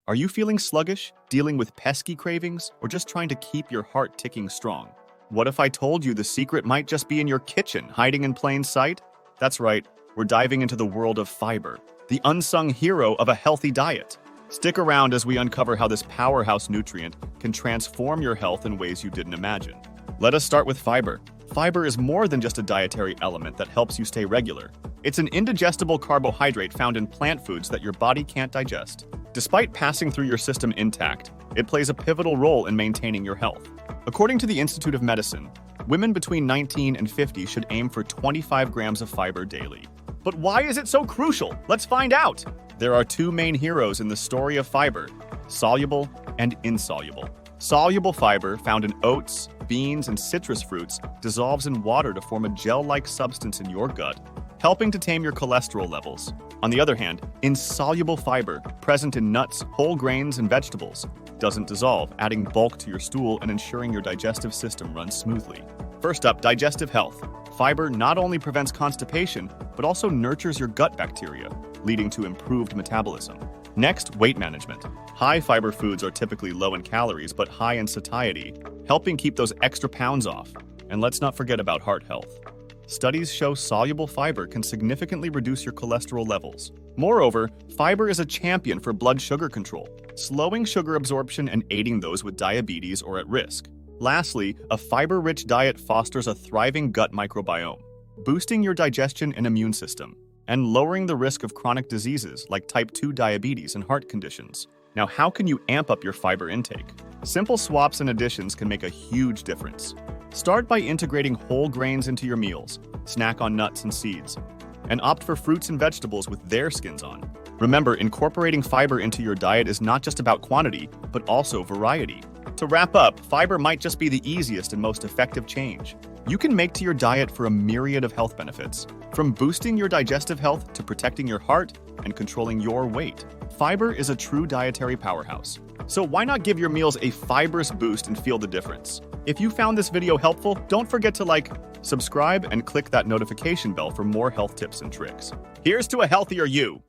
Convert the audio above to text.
Are you feeling sluggish, dealing with pesky cravings, or just trying to keep your heart ticking strong? What if I told you the secret might just be in your kitchen, hiding in plain sight? That's right, we're diving into the world of fiber, the unsung hero of a healthy diet. Stick around as we uncover how this powerhouse nutrient can transform your health in ways you didn't imagine. Let us start with fiber. Fiber is more than just a dietary element that helps you stay regular. It's an indigestible carbohydrate found in plant foods that your body can't digest. Despite passing through your system intact, it plays a pivotal role in maintaining your health. According to the Institute of Medicine, women between 19 and 50 should aim for 25 grams of fiber daily. But why is it so crucial? Let's find out! There are two main heroes in the story of fiber: soluble and insoluble. Soluble fiber, found in oats, beans, and citrus fruits, dissolves in water to form a gel-like substance in your gut, helping to tame your cholesterol levels. On the other hand, insoluble fiber, present in nuts, whole grains, and vegetables, doesn't dissolve, adding bulk to your stool and ensuring your digestive system runs smoothly. First up, digestive health. Fiber not only prevents constipation, but also nurtures your gut bacteria, leading to improved metabolism. Next, weight management. High fiber foods are typically low in calories, but high in satiety, helping keep those extra pounds off. And let's not forget about heart health. Studies show soluble fiber can significantly reduce your cholesterol levels. Moreover, fiber is a champion for blood sugar control, slowing sugar absorption and aiding those with diabetes or at risk. Lastly, a fiber-rich diet fosters a thriving gut microbiome, boosting your digestion and immune system, and lowering the risk of chronic diseases like type 2 diabetes and heart conditions. Now, how can you amp up your fiber intake? Simple swaps and additions can make a huge difference. Start by integrating whole grains into your meals, snack on nuts and seeds, and opt for fruits and vegetables with their skins on. Remember, incorporating fiber into your diet is not just about quantity, but also variety. To wrap up, fiber might just be the easiest and most effective change you can make to your diet for a myriad of health benefits. From boosting your digestive health to protecting your heart and controlling your weight, fiber is a true dietary powerhouse. So why not give your meals a fibrous boost and feel the difference? If you found this video helpful, don't forget to like, subscribe, and click that notification bell for more health tips and tricks. Here's to a healthier you!